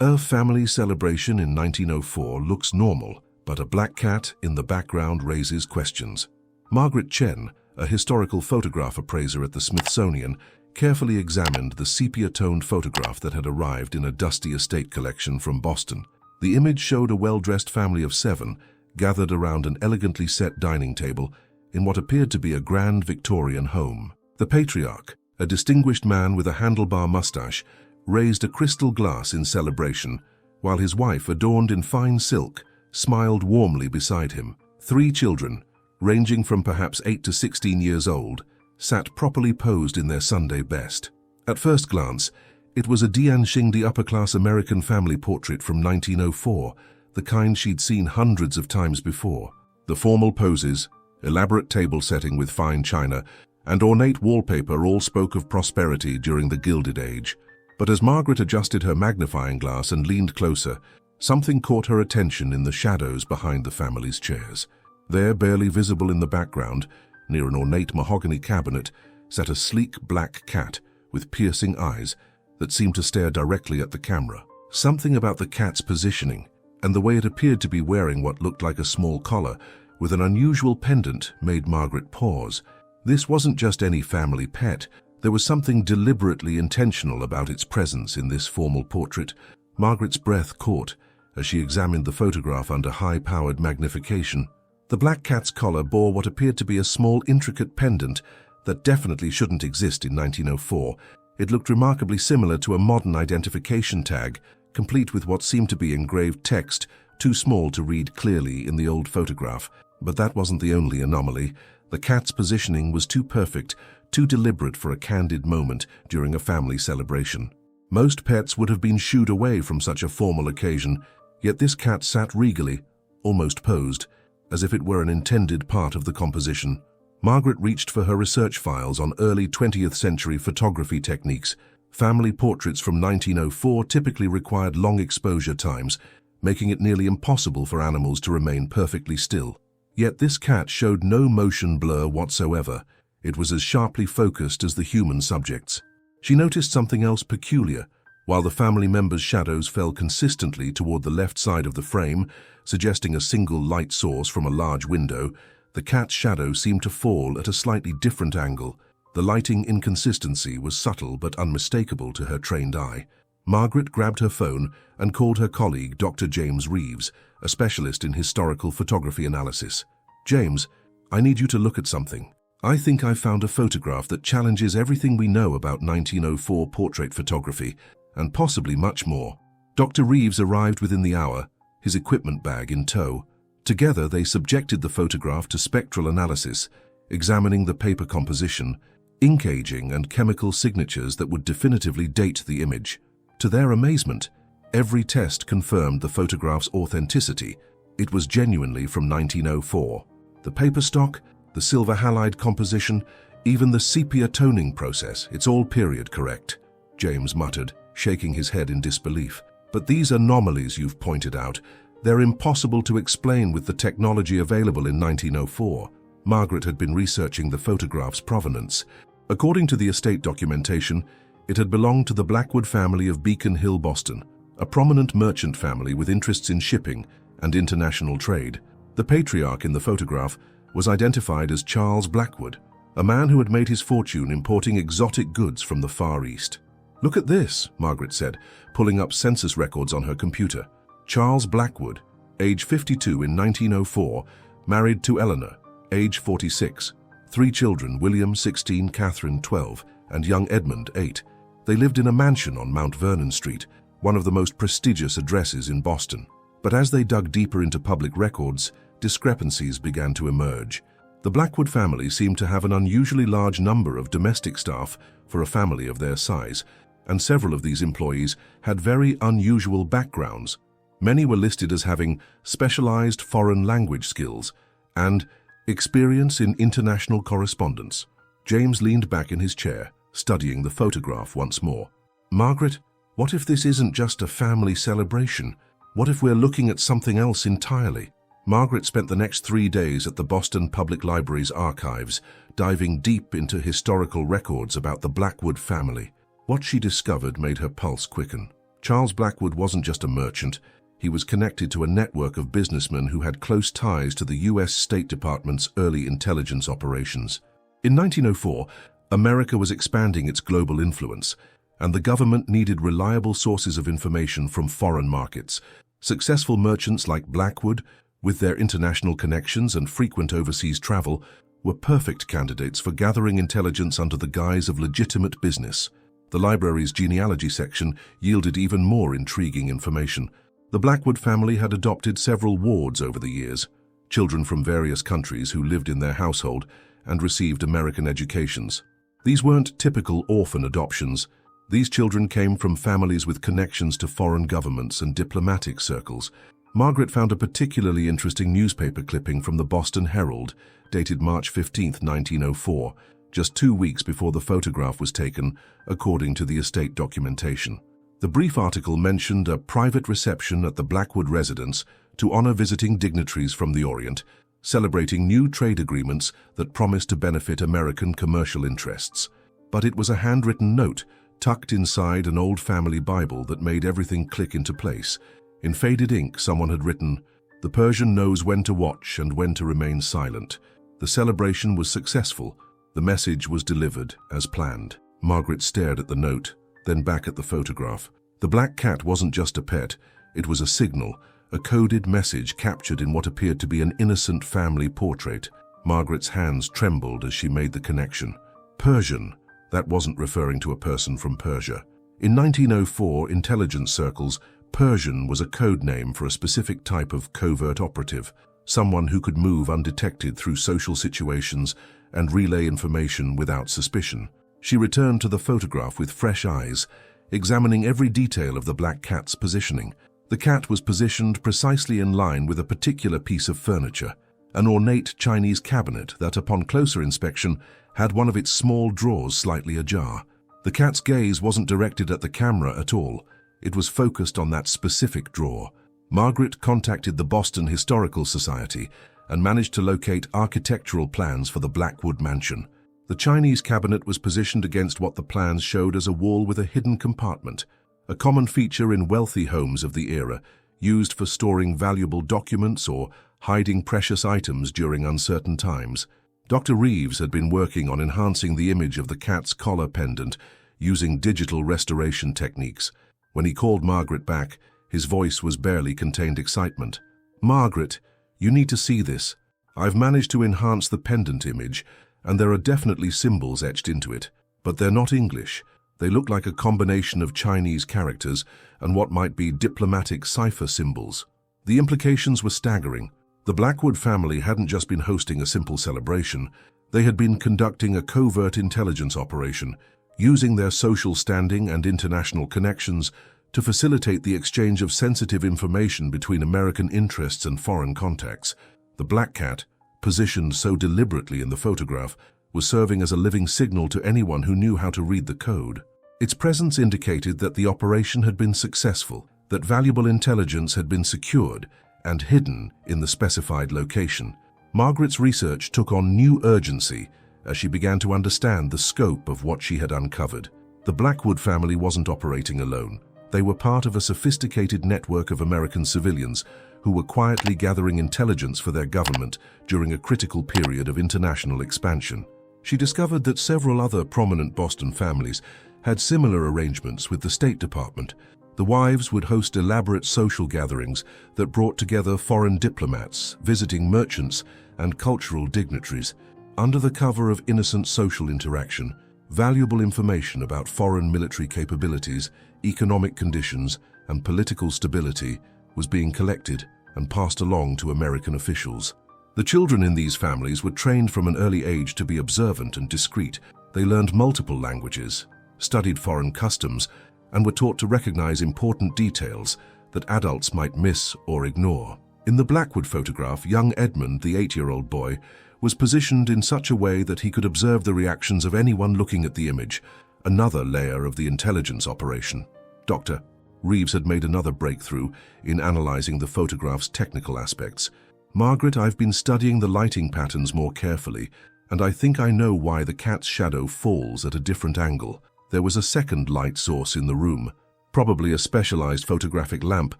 A family celebration in 1904 looks normal, but a black cat in the background raises questions. Margaret Chen, a historical photograph appraiser at the Smithsonian, carefully examined the sepia-toned photograph that had arrived in a dusty estate collection from Boston. The image showed a well-dressed family of 7 gathered around an elegantly set dining table in what appeared to be a grand Victorian home. The patriarch, a distinguished man with a handlebar mustache, raised a crystal glass in celebration, while his wife, adorned in fine silk, smiled warmly beside him. 3 children, ranging from perhaps 8 to 16 years old, sat properly posed in their Sunday best. At first glance, it was a Dian Xingdi upper-class American family portrait from 1904, the kind she'd seen hundreds of times before. The formal poses, elaborate table setting with fine china, and ornate wallpaper all spoke of prosperity during the Gilded Age. But as Margaret adjusted her magnifying glass and leaned closer, something caught her attention in the shadows behind the family's chairs. There, barely visible in the background, near an ornate mahogany cabinet, sat a sleek black cat with piercing eyes that seemed to stare directly at the camera. Something about the cat's positioning and the way it appeared to be wearing what looked like a small collar with an unusual pendant made Margaret pause. This wasn't just any family pet. There was something deliberately intentional about its presence in this formal portrait. Margaret's breath caught as she examined the photograph under high-powered magnification. The black cat's collar bore what appeared to be a small, intricate pendant that definitely shouldn't exist in 1904. It looked remarkably similar to a modern identification tag, complete with what seemed to be engraved text, too small to read clearly in the old photograph. But that wasn't the only anomaly. The cat's positioning was too perfect, too deliberate for a candid moment during a family celebration. Most pets would have been shooed away from such a formal occasion, yet this cat sat regally, almost posed, as if it were an intended part of the composition. Margaret reached for her research files on early 20th century photography techniques. Family portraits from 1904 typically required long exposure times, making it nearly impossible for animals to remain perfectly still. Yet this cat showed no motion blur whatsoever. It was as sharply focused as the human subjects. She noticed something else peculiar. While the family members' shadows fell consistently toward the left side of the frame, suggesting a single light source from a large window, the cat's shadow seemed to fall at a slightly different angle. The lighting inconsistency was subtle but unmistakable to her trained eye. Margaret grabbed her phone and called her colleague, Dr. James Reeves, a specialist in historical photography analysis. "James, I need you to look at something. I think I've found a photograph that challenges everything we know about 1904 portrait photography, and possibly much more." Dr. Reeves arrived within the hour, his equipment bag in tow. Together they subjected the photograph to spectral analysis, examining the paper composition, ink aging and chemical signatures that would definitively date the image. To their amazement, every test confirmed the photograph's authenticity. It was genuinely from 1904. The paper stock, the silver halide composition, even the sepia toning process, it's all period correct, James muttered, shaking his head in disbelief. "But these anomalies you've pointed out, they're impossible to explain with the technology available in 1904. Margaret had been researching the photograph's provenance. According to the estate documentation, it had belonged to the Blackwood family of Beacon Hill, Boston, a prominent merchant family with interests in shipping and international trade. The patriarch in the photograph was identified as Charles Blackwood, a man who had made his fortune importing exotic goods from the Far East. "Look at this," Margaret said, pulling up census records on her computer. Charles Blackwood, age 52 in 1904, married to Eleanor, age 46. 3 children, William, 16, Catherine, 12, and young Edmund, 8. They lived in a mansion on Mount Vernon Street, one of the most prestigious addresses in Boston. But as they dug deeper into public records, discrepancies began to emerge. The Blackwood family seemed to have an unusually large number of domestic staff for a family of their size, and several of these employees had very unusual backgrounds. Many were listed as having specialized foreign language skills and experience in international correspondence. James leaned back in his chair, studying the photograph once more. "Margaret, what if this isn't just a family celebration? What if we're looking at something else entirely?" Margaret spent the next 3 days at the Boston Public Library's archives, diving deep into historical records about the Blackwood family. What she discovered made her pulse quicken. Charles Blackwood wasn't just a merchant. He was connected to a network of businessmen who had close ties to the U.S. State Department's early intelligence operations. In 1904, America was expanding its global influence, and the government needed reliable sources of information from foreign markets. Successful merchants like Blackwood, with their international connections and frequent overseas travel, were perfect candidates for gathering intelligence under the guise of legitimate business. The library's genealogy section yielded even more intriguing information. The Blackwood family had adopted several wards over the years, children from various countries who lived in their household and received American educations. These weren't typical orphan adoptions. These children came from families with connections to foreign governments and diplomatic circles. Margaret found a particularly interesting newspaper clipping from the Boston Herald, dated March 15, 1904, just 2 weeks before the photograph was taken, according to the estate documentation. The brief article mentioned a private reception at the Blackwood residence to honor visiting dignitaries from the Orient, celebrating new trade agreements that promised to benefit American commercial interests. But it was a handwritten note tucked inside an old family Bible that made everything click into place. In faded ink, someone had written, "The Persian knows when to watch and when to remain silent." The celebration was successful. The message was delivered as planned. Margaret stared at the note, then back at the photograph. The black cat wasn't just a pet, it was a signal, a coded message captured in what appeared to be an innocent family portrait. Margaret's hands trembled as she made the connection. Persian, that wasn't referring to a person from Persia. In 1904 intelligence circles, Persian was a code name for a specific type of covert operative, someone who could move undetected through social situations and relay information without suspicion. She returned to the photograph with fresh eyes, examining every detail of the black cat's positioning. The cat was positioned precisely in line with a particular piece of furniture, an ornate Chinese cabinet that, upon closer inspection, had one of its small drawers slightly ajar. The cat's gaze wasn't directed at the camera at all. It was focused on that specific drawer. Margaret contacted the Boston Historical Society and managed to locate architectural plans for the Blackwood mansion. The Chinese cabinet was positioned against what the plans showed as a wall with a hidden compartment, a common feature in wealthy homes of the era, used for storing valuable documents or hiding precious items during uncertain times. Dr. Reeves had been working on enhancing the image of the cat's collar pendant using digital restoration techniques. When he called Margaret back, his voice was barely contained excitement. "Margaret, you need to see this. I've managed to enhance the pendant image, and there are definitely symbols etched into it, but they're not English. They look like a combination of Chinese characters and what might be diplomatic cipher symbols." The implications were staggering. The Blackwood family hadn't just been hosting a simple celebration. They had been conducting a covert intelligence operation, using their social standing and international connections to facilitate the exchange of sensitive information between American interests and foreign contacts. The black cat, positioned so deliberately in the photograph, was serving as a living signal to anyone who knew how to read the code. Its presence indicated that the operation had been successful, that valuable intelligence had been secured and hidden in the specified location. Margaret's research took on new urgency as she began to understand the scope of what she had uncovered. The Blackwood family wasn't operating alone. They were part of a sophisticated network of American civilians who were quietly gathering intelligence for their government during a critical period of international expansion. She discovered that several other prominent Boston families had similar arrangements with the State Department. The wives would host elaborate social gatherings that brought together foreign diplomats, visiting merchants, and cultural dignitaries. Under the cover of innocent social interaction, valuable information about foreign military capabilities, economic conditions, and political stability was being collected and passed along to American officials. The children in these families were trained from an early age to be observant and discreet. They learned multiple languages, studied foreign customs, and were taught to recognize important details that adults might miss or ignore. In the Blackwood photograph, young Edmund, the 8-year-old boy, was positioned in such a way that he could observe the reactions of anyone looking at the image, another layer of the intelligence operation. Dr. Reeves had made another breakthrough in analyzing the photograph's technical aspects. "Margaret, I've been studying the lighting patterns more carefully, and I think I know why the cat's shadow falls at a different angle. There was a second light source in the room. probably a specialized photographic lamp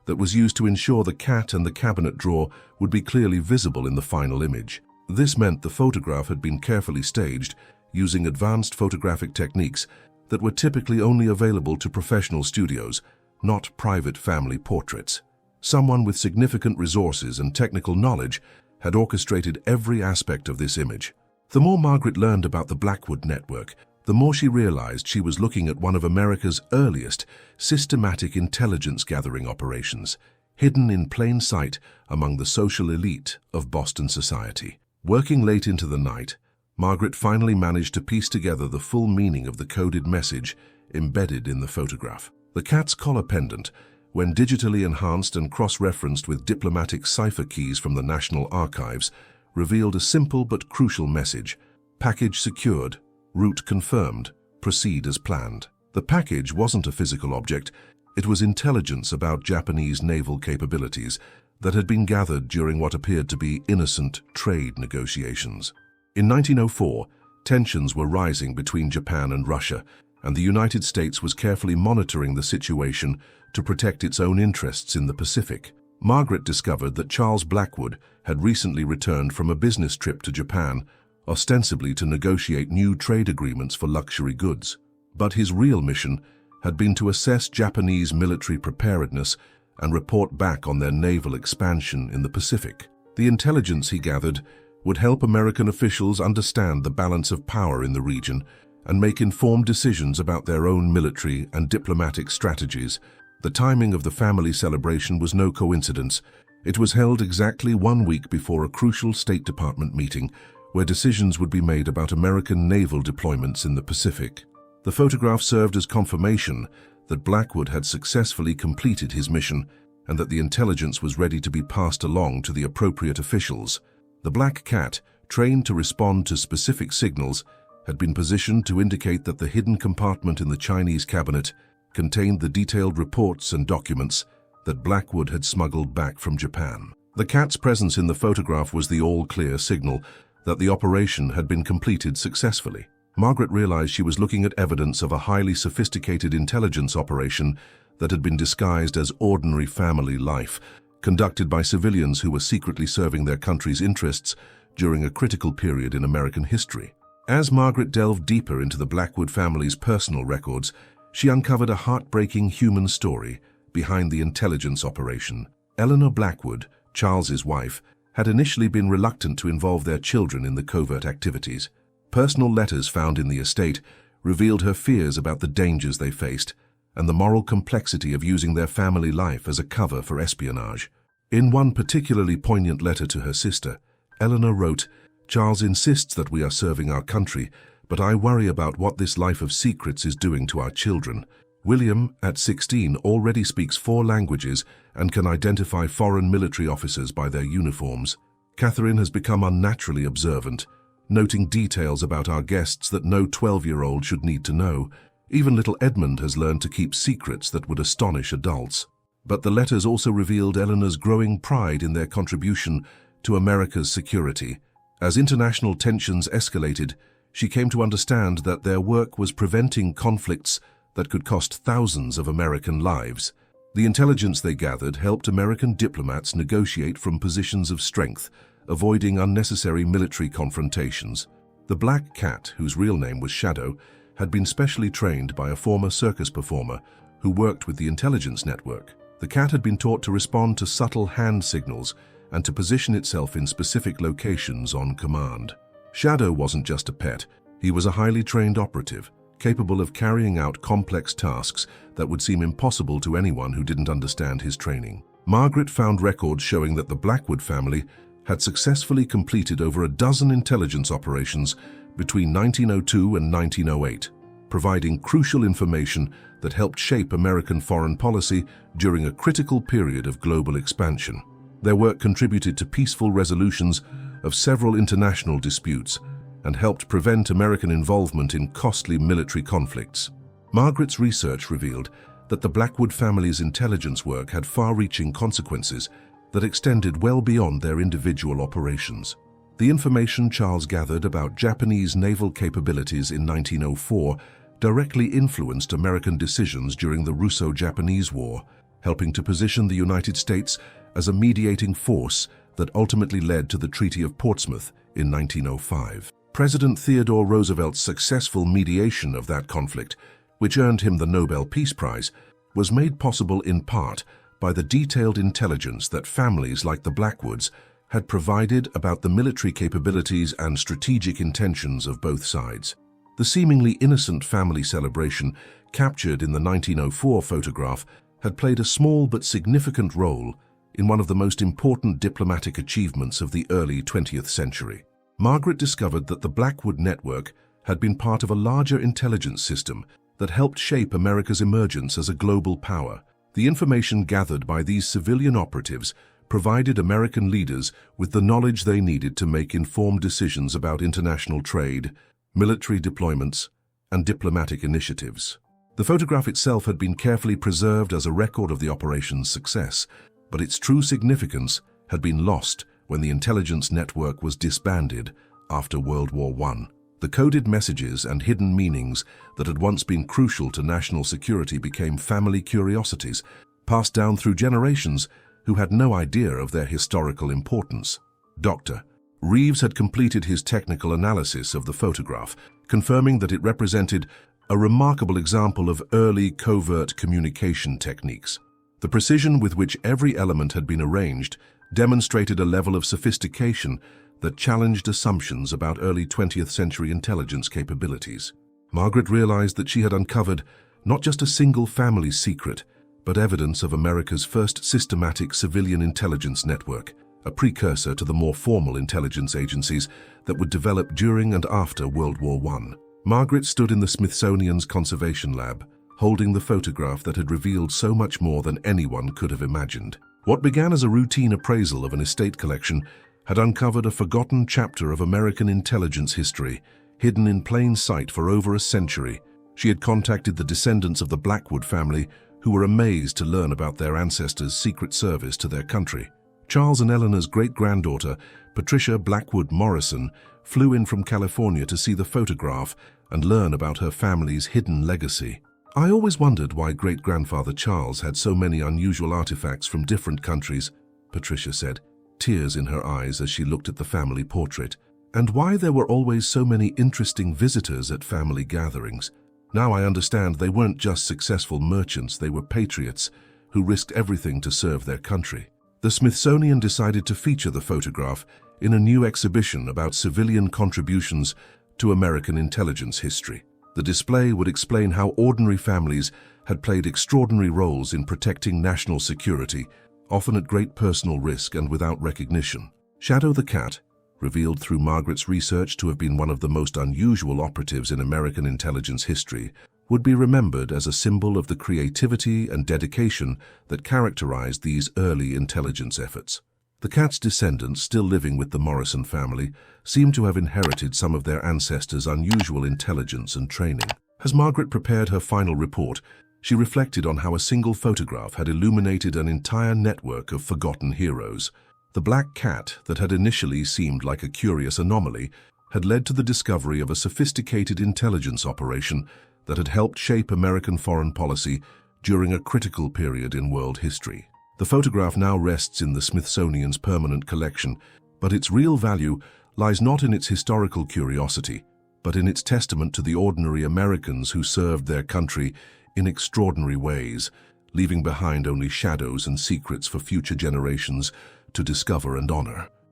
that was used to ensure the cat and the cabinet drawer would be clearly visible in the final image. This meant the photograph had been carefully staged using advanced photographic techniques that were typically only available to professional studios, not private family portraits. Someone with significant resources and technical knowledge had orchestrated every aspect of this image. The more Margaret learned about the Blackwood network, the more she realized she was looking at one of America's earliest systematic intelligence-gathering operations, hidden in plain sight among the social elite of Boston society. Working late into the night, Margaret finally managed to piece together the full meaning of the coded message embedded in the photograph. The cat's collar pendant, when digitally enhanced and cross-referenced with diplomatic cipher keys from the National Archives, revealed a simple but crucial message: package secured, route confirmed, proceed as planned. The package wasn't a physical object, it was intelligence about Japanese naval capabilities that had been gathered during what appeared to be innocent trade negotiations. In 1904, tensions were rising between Japan and Russia, and the United States was carefully monitoring the situation to protect its own interests in the Pacific. Margaret discovered that Charles Blackwood had recently returned from a business trip to Japan, ostensibly to negotiate new trade agreements for luxury goods. But his real mission had been to assess Japanese military preparedness and report back on their naval expansion in the Pacific. The intelligence he gathered would help American officials understand the balance of power in the region and make informed decisions about their own military and diplomatic strategies. The timing of the family celebration was no coincidence. It was held exactly 1 week before a crucial State Department meeting where decisions would be made about American naval deployments in the Pacific. The photograph served as confirmation that Blackwood had successfully completed his mission and that the intelligence was ready to be passed along to the appropriate officials. The black cat, trained to respond to specific signals, had been positioned to indicate that the hidden compartment in the Chinese cabinet contained the detailed reports and documents that Blackwood had smuggled back from Japan. The cat's presence in the photograph was the all-clear signal that the operation had been completed successfully. Margaret realized she was looking at evidence of a highly sophisticated intelligence operation that had been disguised as ordinary family life, conducted by civilians who were secretly serving their country's interests during a critical period in American history. As Margaret delved deeper into the Blackwood family's personal records, she uncovered a heartbreaking human story behind the intelligence operation. Eleanor Blackwood, Charles's wife, had initially been reluctant to involve their children in the covert activities. Personal letters found in the estate revealed her fears about the dangers they faced and the moral complexity of using their family life as a cover for espionage. In one particularly poignant letter to her sister, Eleanor wrote, "Charles insists that we are serving our country, but I worry about what this life of secrets is doing to our children. William, at 16, already speaks 4 languages and can identify foreign military officers by their uniforms. Catherine has become unnaturally observant, noting details about our guests that no 12-year-old should need to know. Even little Edmund has learned to keep secrets that would astonish adults." But the letters also revealed Eleanor's growing pride in their contribution to America's security. As international tensions escalated, she came to understand that their work was preventing conflicts that could cost thousands of American lives. The intelligence they gathered helped American diplomats negotiate from positions of strength, avoiding unnecessary military confrontations. The black cat, whose real name was Shadow, had been specially trained by a former circus performer who worked with the intelligence network. The cat had been taught to respond to subtle hand signals and to position itself in specific locations on command. Shadow wasn't just a pet, he was a highly trained operative, capable of carrying out complex tasks that would seem impossible to anyone who didn't understand his training. Margaret found records showing that the Blackwood family had successfully completed over a dozen intelligence operations between 1902 and 1908, providing crucial information that helped shape American foreign policy during a critical period of global expansion. Their work contributed to peaceful resolutions of several international disputes and helped prevent American involvement in costly military conflicts. Margaret's research revealed that the Blackwood family's intelligence work had far-reaching consequences that extended well beyond their individual operations. The information Charles gathered about Japanese naval capabilities in 1904 directly influenced American decisions during the Russo-Japanese War, helping to position the United States as a mediating force that ultimately led to the Treaty of Portsmouth in 1905. President Theodore Roosevelt's successful mediation of that conflict, which earned him the Nobel Peace Prize, was made possible in part by the detailed intelligence that families like the Blackwoods had provided about the military capabilities and strategic intentions of both sides. The seemingly innocent family celebration captured in the 1904 photograph had played a small but significant role in one of the most important diplomatic achievements of the early 20th century. Margaret discovered that the Blackwood network had been part of a larger intelligence system that helped shape America's emergence as a global power. The information gathered by these civilian operatives provided American leaders with the knowledge they needed to make informed decisions about international trade, military deployments, and diplomatic initiatives. The photograph itself had been carefully preserved as a record of the operation's success, but its true significance had been lost when the intelligence network was disbanded after World War I. The coded messages and hidden meanings that had once been crucial to national security became family curiosities, passed down through generations who had no idea of their historical importance. Dr. Reeves had completed his technical analysis of the photograph, confirming that it represented a remarkable example of early covert communication techniques. The precision with which every element had been arranged demonstrated a level of sophistication that challenged assumptions about early 20th century intelligence capabilities. Margaret realized that she had uncovered not just a single family's secret, but evidence of America's first systematic civilian intelligence network, a precursor to the more formal intelligence agencies that would develop during and after World War I. Margaret stood in the Smithsonian's conservation lab, holding the photograph that had revealed so much more than anyone could have imagined. What began as a routine appraisal of an estate collection had uncovered a forgotten chapter of American intelligence history, hidden in plain sight for over a century. She had contacted the descendants of the Blackwood family, who were amazed to learn about their ancestors' secret service to their country. Charles and Eleanor's great-granddaughter, Patricia Blackwood Morrison, flew in from California to see the photograph and learn about her family's hidden legacy. "I always wondered why great-grandfather Charles had so many unusual artifacts from different countries," Patricia said, tears in her eyes as she looked at the family portrait, "and why there were always so many interesting visitors at family gatherings. Now I understand they weren't just successful merchants, they were patriots who risked everything to serve their country." The Smithsonian decided to feature the photograph in a new exhibition about civilian contributions to American intelligence history. The display would explain how ordinary families had played extraordinary roles in protecting national security, often at great personal risk and without recognition. Shadow the cat, revealed through Margaret's research to have been one of the most unusual operatives in American intelligence history, would be remembered as a symbol of the creativity and dedication that characterized these early intelligence efforts. The cat's descendants, still living with the Morrison family, seem to have inherited some of their ancestors' unusual intelligence and training. As Margaret prepared her final report, she reflected on how a single photograph had illuminated an entire network of forgotten heroes. The black cat that had initially seemed like a curious anomaly had led to the discovery of a sophisticated intelligence operation that had helped shape American foreign policy during a critical period in world history. The photograph now rests in the Smithsonian's permanent collection, but its real value lies not in its historical curiosity, but in its testament to the ordinary Americans who served their country in extraordinary ways, leaving behind only shadows and secrets for future generations to discover and honor.